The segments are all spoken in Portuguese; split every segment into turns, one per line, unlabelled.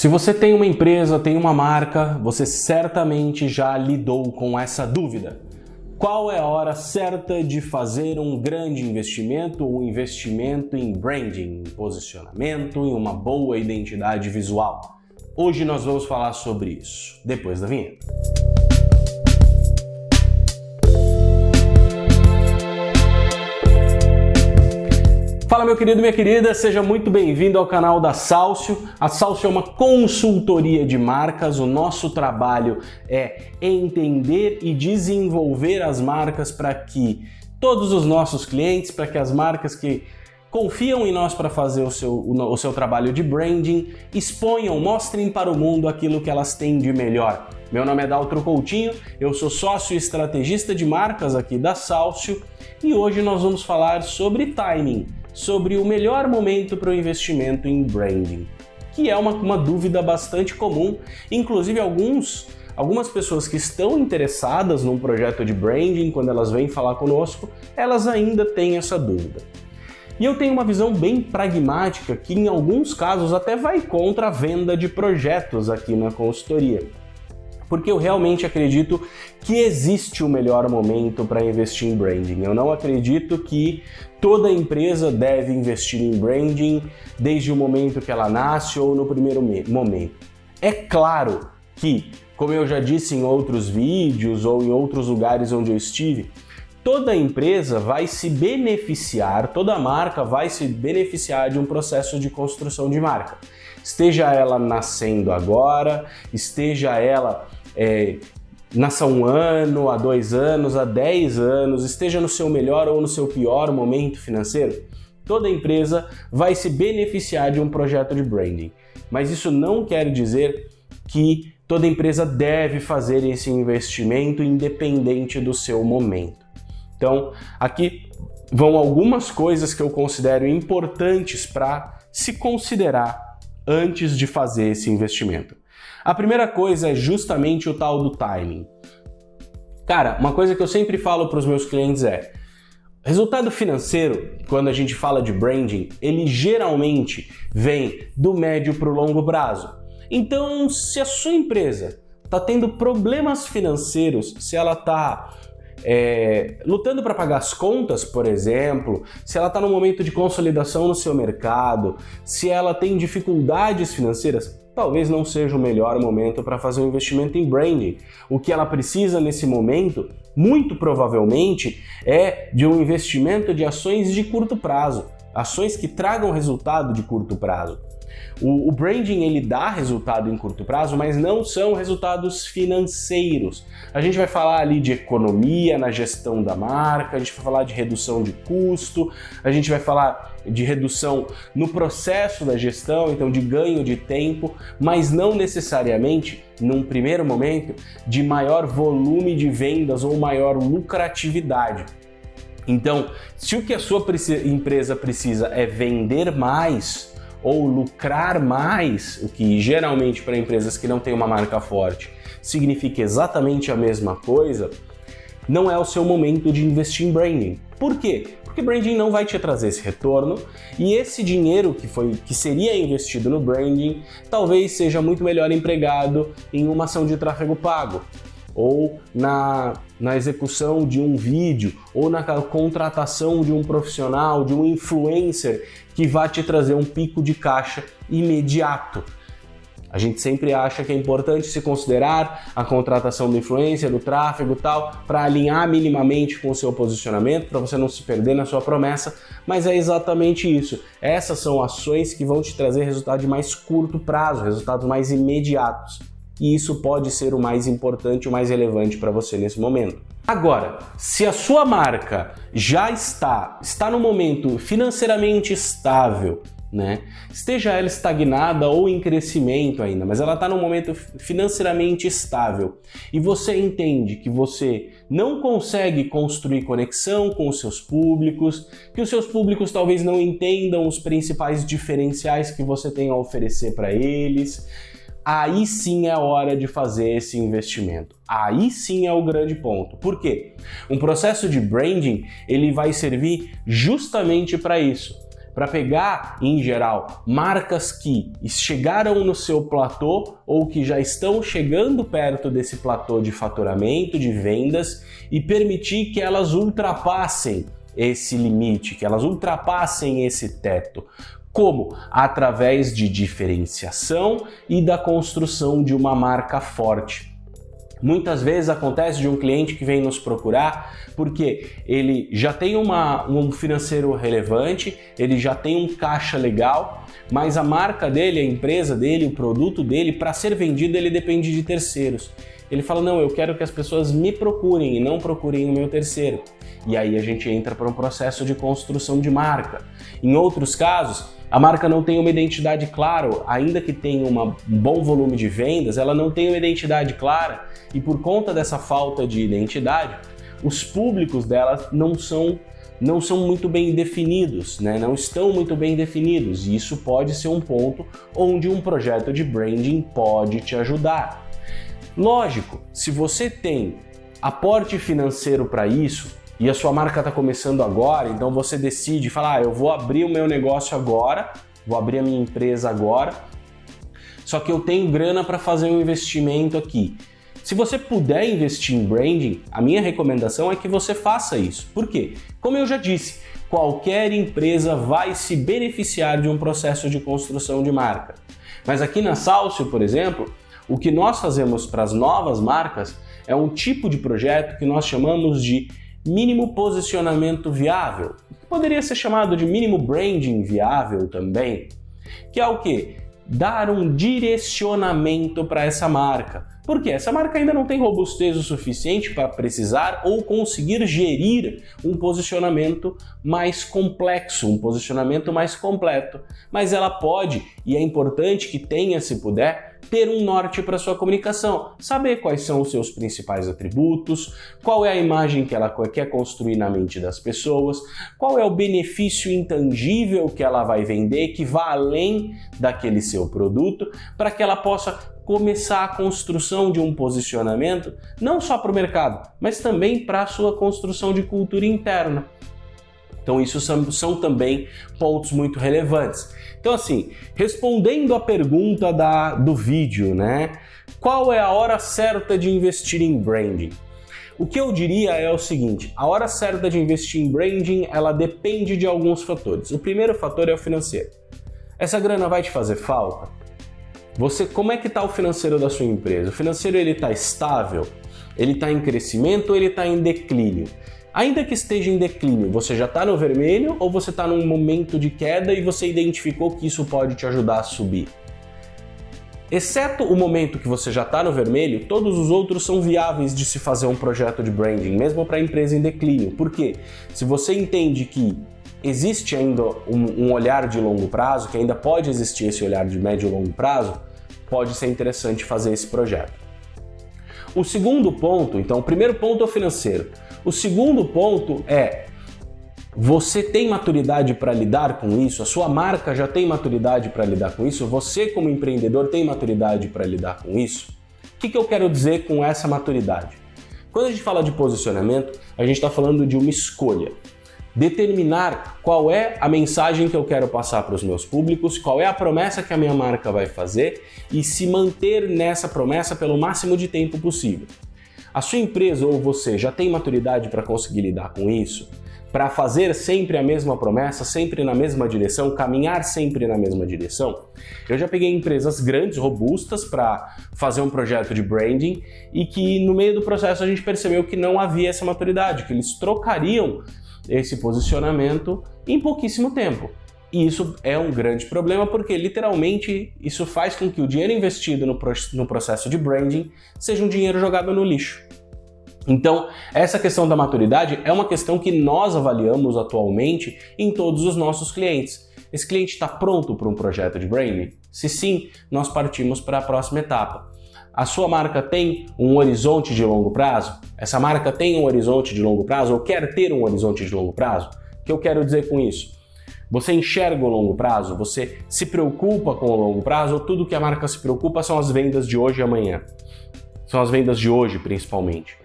Se você tem uma empresa, tem uma marca, você certamente já lidou com essa dúvida. Qual é a hora certa de fazer um grande investimento ou um investimento em branding, em posicionamento, em uma boa identidade visual? Hoje nós vamos falar sobre isso, depois da vinheta. Fala meu querido, minha querida, seja muito bem-vindo ao canal da Salcio. A Salcio é uma consultoria de marcas, o nosso trabalho é entender e desenvolver as marcas para que todos os nossos clientes, para que as marcas que confiam em nós para fazer o seu trabalho de branding, exponham, mostrem para o mundo aquilo que elas têm de melhor. Meu nome é Daltro Coutinho, eu sou sócio e estrategista de marcas aqui da Salcio e hoje nós vamos falar sobre timing, sobre o melhor momento para o investimento em branding, que é uma dúvida bastante comum, inclusive algumas pessoas que estão interessadas num projeto de branding, quando elas vêm falar conosco, elas ainda têm essa dúvida. E eu tenho uma visão bem pragmática que em alguns casos até vai contra a venda de projetos aqui na consultoria. Porque eu realmente acredito que existe o melhor momento para investir em branding. Eu não acredito que toda empresa deve investir em branding desde o momento que ela nasce ou no primeiro momento. É claro que, como eu já disse em outros vídeos ou em outros lugares onde eu estive, toda empresa vai se beneficiar, toda marca vai se beneficiar de um processo de construção de marca. Esteja ela nascendo agora, esteja ela nasça um ano, há 2 anos, há 10 anos, esteja no seu melhor ou no seu pior momento financeiro, toda empresa vai se beneficiar de um projeto de branding. Mas isso não quer dizer que toda empresa deve fazer esse investimento independente do seu momento. Então, aqui vão algumas coisas que eu considero importantes para se considerar antes de fazer esse investimento. A primeira coisa é justamente o tal do timing. Cara, uma coisa que eu sempre falo para os meus clientes é: resultado financeiro, quando a gente fala de branding, ele geralmente vem do médio para o longo prazo. Então, se a sua empresa está tendo problemas financeiros, se ela está lutando para pagar as contas, por exemplo, se ela está num momento de consolidação no seu mercado, se ela tem dificuldades financeiras, talvez não seja o melhor momento para fazer um investimento em branding. O que ela precisa nesse momento, muito provavelmente, é de um investimento de ações de curto prazo, ações que tragam resultado de curto prazo. O branding ele dá resultado em curto prazo, mas não são resultados financeiros. A gente vai falar ali de economia na gestão da marca, a gente vai falar de redução de custo, a gente vai falar de redução no processo da gestão, então de ganho de tempo, mas não necessariamente, num primeiro momento, de maior volume de vendas ou maior lucratividade. Então, se o que a sua empresa precisa é vender mais ou lucrar mais, o que geralmente para empresas que não têm uma marca forte significa exatamente a mesma coisa, não é o seu momento de investir em branding. Por quê? Porque branding não vai te trazer esse retorno e esse dinheiro que seria investido no branding talvez seja muito melhor empregado em uma ação de tráfego pago, ou na execução de um vídeo, ou na contratação de um profissional, de um influencer que vai te trazer um pico de caixa imediato. A gente sempre acha que é importante se considerar a contratação do influencer, do tráfego e tal, para alinhar minimamente com o seu posicionamento, para você não se perder na sua promessa, mas é exatamente isso. Essas são ações que vão te trazer resultado de mais curto prazo, resultados mais imediatos. E isso pode ser o mais importante, o mais relevante para você nesse momento. Agora, se a sua marca já está no momento financeiramente estável, né? Esteja ela estagnada ou em crescimento ainda, mas ela está num momento financeiramente estável e você entende que você não consegue construir conexão com os seus públicos, que os seus públicos talvez não entendam os principais diferenciais que você tem a oferecer para eles, aí sim é a hora de fazer esse investimento. Aí sim é o grande ponto. Por quê? Um processo de branding, ele vai servir justamente para isso, para pegar, em geral, marcas que chegaram no seu platô ou que já estão chegando perto desse platô de faturamento, de vendas, e permitir que elas ultrapassem esse limite, que elas ultrapassem esse teto. Como? Através de diferenciação e da construção de uma marca forte. Muitas vezes acontece de um cliente que vem nos procurar porque ele já tem um financeiro relevante, ele já tem um caixa legal, mas a marca dele, a empresa dele, o produto dele, para ser vendido ele depende de terceiros. Ele fala, não, eu quero que as pessoas me procurem e não procurem o meu terceiro. E aí a gente entra para um processo de construção de marca. Em outros casos, a marca não tem uma identidade clara, ainda que tenha um bom volume de vendas, ela não tem uma identidade clara e por conta dessa falta de identidade, os públicos dela não são muito bem definidos, né? Não estão muito bem definidos e isso pode ser um ponto onde um projeto de branding pode te ajudar. Lógico, se você tem aporte financeiro para isso, e a sua marca está começando agora, então você decide falar, eu vou abrir o meu negócio agora, vou abrir a minha empresa agora, só que eu tenho grana para fazer um investimento aqui. Se você puder investir em branding, a minha recomendação é que você faça isso. Por quê? Como eu já disse, qualquer empresa vai se beneficiar de um processo de construção de marca. Mas aqui na Salcio, por exemplo, o que nós fazemos para as novas marcas é um tipo de projeto que nós chamamos de mínimo posicionamento viável, que poderia ser chamado de mínimo branding viável também, que é o quê? Dar um direcionamento para essa marca. Porque essa marca ainda não tem robustez o suficiente para precisar ou conseguir gerir um posicionamento mais complexo, um posicionamento mais completo. Mas ela pode, e é importante que tenha, se puder, ter um norte para sua comunicação, saber quais são os seus principais atributos, qual é a imagem que ela quer construir na mente das pessoas, qual é o benefício intangível que ela vai vender, que vá além daquele seu produto, para que ela possa começar a construção de um posicionamento, não só para o mercado, mas também para a sua construção de cultura interna. Então isso são também pontos muito relevantes. Então assim, respondendo a pergunta do vídeo, né? Qual é a hora certa de investir em branding? O que eu diria é o seguinte, a hora certa de investir em branding, ela depende de alguns fatores. O primeiro fator é o financeiro. Essa grana vai te fazer falta? Como é que está o financeiro da sua empresa? O financeiro ele está estável? Ele está em crescimento ou ele está em declínio? Ainda que esteja em declínio, você já está no vermelho ou você está num momento de queda e você identificou que isso pode te ajudar a subir? Exceto o momento que você já está no vermelho, todos os outros são viáveis de se fazer um projeto de branding, mesmo para a empresa em declínio. Por quê? Se você entende que existe ainda um olhar de longo prazo, que ainda pode existir esse olhar de médio e longo prazo, pode ser interessante fazer esse projeto. O segundo ponto, então, o primeiro ponto é o financeiro. O segundo ponto é, você tem maturidade para lidar com isso? A sua marca já tem maturidade para lidar com isso? Você como empreendedor tem maturidade para lidar com isso? O que eu quero dizer com essa maturidade? Quando a gente fala de posicionamento, a gente está falando de uma escolha. Determinar qual é a mensagem que eu quero passar para os meus públicos, qual é a promessa que a minha marca vai fazer e se manter nessa promessa pelo máximo de tempo possível. A sua empresa ou você já tem maturidade para conseguir lidar com isso? Para fazer sempre a mesma promessa, sempre na mesma direção, caminhar sempre na mesma direção? Eu já peguei empresas grandes, robustas, para fazer um projeto de branding e que no meio do processo a gente percebeu que não havia essa maturidade, que eles trocariam esse posicionamento em pouquíssimo tempo. E isso é um grande problema porque literalmente isso faz com que o dinheiro investido no processo de branding seja um dinheiro jogado no lixo. Então, essa questão da maturidade é uma questão que nós avaliamos atualmente em todos os nossos clientes. Esse cliente está pronto para um projeto de branding? Se sim, nós partimos para a próxima etapa. A sua marca tem um horizonte de longo prazo? Essa marca tem um horizonte de longo prazo ou quer ter um horizonte de longo prazo? O que eu quero dizer com isso? Você enxerga o longo prazo? Você se preocupa com o longo prazo? Ou tudo que a marca se preocupa são as vendas de hoje e amanhã? São as vendas de hoje, principalmente.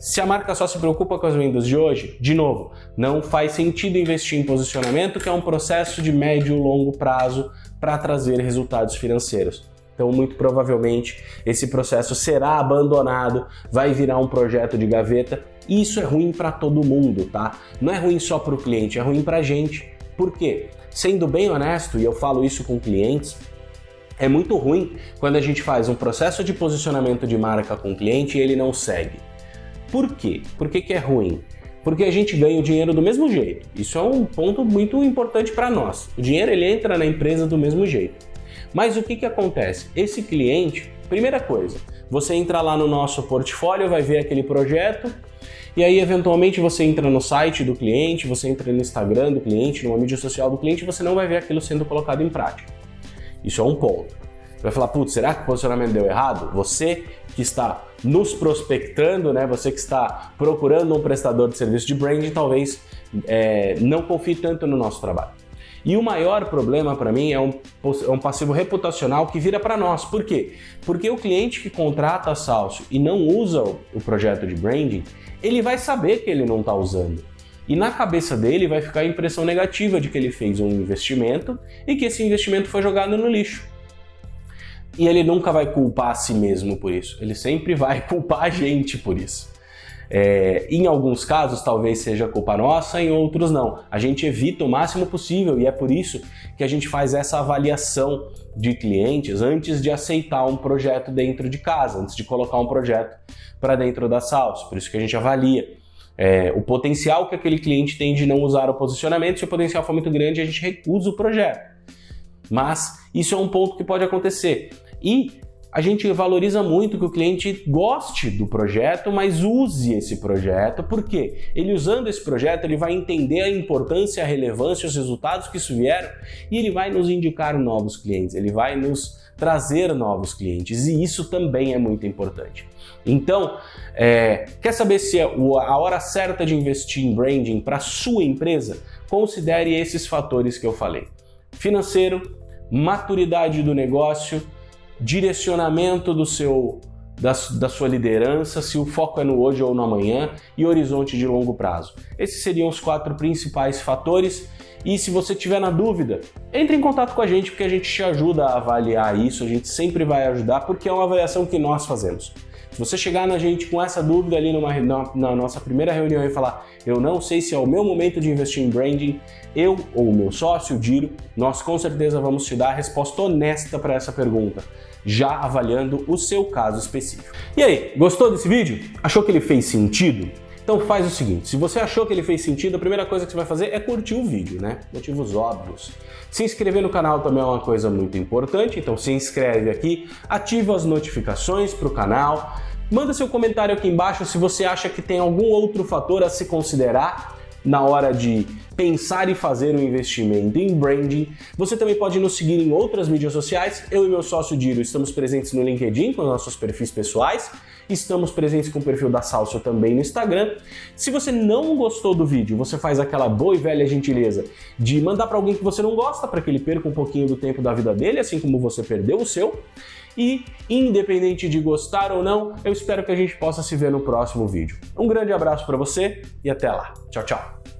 Se a marca só se preocupa com as vendas de hoje, de novo, não faz sentido investir em posicionamento, que é um processo de médio e longo prazo para trazer resultados financeiros. Então, muito provavelmente, esse processo será abandonado, vai virar um projeto de gaveta, e isso é ruim para todo mundo, tá? Não é ruim só para o cliente, é ruim para a gente. Por quê? Sendo bem honesto, e eu falo isso com clientes, é muito ruim quando a gente faz um processo de posicionamento de marca com o cliente e ele não segue. Por quê? Por que é ruim? Porque a gente ganha o dinheiro do mesmo jeito. Isso é um ponto muito importante para nós. O dinheiro ele entra na empresa do mesmo jeito. Mas o que acontece? Esse cliente, primeira coisa, você entra lá no nosso portfólio, vai ver aquele projeto, e aí eventualmente você entra no site do cliente, você entra no Instagram do cliente, numa mídia social do cliente, e você não vai ver aquilo sendo colocado em prática. Isso é um ponto. Você vai falar, putz, será que o posicionamento deu errado? Você que está nos prospectando, né? Você que está procurando um prestador de serviço de branding, talvez não confie tanto no nosso trabalho. E o maior problema para mim é um passivo reputacional que vira para nós. Por quê? Porque o cliente que contrata a Salcio e não usa o projeto de branding, ele vai saber que ele não está usando. E na cabeça dele vai ficar a impressão negativa de que ele fez um investimento e que esse investimento foi jogado no lixo. E ele nunca vai culpar a si mesmo por isso. Ele sempre vai culpar a gente por isso. Em alguns casos talvez seja culpa nossa, em outros não. A gente evita o máximo possível e é por isso que a gente faz essa avaliação de clientes antes de aceitar um projeto dentro de casa, antes de colocar um projeto para dentro da Salcio. Por isso que a gente avalia o potencial que aquele cliente tem de não usar o posicionamento. Se o potencial for muito grande, a gente recusa o projeto. Mas isso é um ponto que pode acontecer. E a gente valoriza muito que o cliente goste do projeto, mas use esse projeto. Por quê? Ele usando esse projeto, ele vai entender a importância, a relevância, os resultados que isso vieram e ele vai nos indicar novos clientes, ele vai nos trazer novos clientes e isso também é muito importante. Então, quer saber se é a hora certa de investir em branding para a sua empresa? Considere esses fatores que eu falei. Financeiro, maturidade do negócio, direcionamento da sua liderança, se o foco é no hoje ou no amanhã, e horizonte de longo prazo. Esses seriam os 4 principais fatores. E se você tiver na dúvida, entre em contato com a gente, porque a gente te ajuda a avaliar isso, a gente sempre vai ajudar, porque é uma avaliação que nós fazemos. Se você chegar na gente com essa dúvida ali na nossa primeira reunião e falar, eu não sei se é o meu momento de investir em branding, eu ou o meu sócio, o Diro, nós com certeza vamos te dar a resposta honesta para essa pergunta, já avaliando o seu caso específico. E aí, gostou desse vídeo? Achou que ele fez sentido? Então faz o seguinte, se você achou que ele fez sentido, a primeira coisa que você vai fazer é curtir o vídeo, né? Motivos óbvios. Se inscrever no canal também é uma coisa muito importante, então se inscreve aqui, ativa as notificações para o canal, manda seu comentário aqui embaixo se você acha que tem algum outro fator a se considerar na hora de pensar e fazer um investimento em branding. Você também pode nos seguir em outras mídias sociais. Eu e meu sócio Diro estamos presentes no LinkedIn com nossos perfis pessoais. Estamos presentes com o perfil da Salcio também no Instagram. Se você não gostou do vídeo, você faz aquela boa e velha gentileza de mandar para alguém que você não gosta, para que ele perca um pouquinho do tempo da vida dele, assim como você perdeu o seu. E, independente de gostar ou não, eu espero que a gente possa se ver no próximo vídeo. Um grande abraço para você e até lá. Tchau, tchau!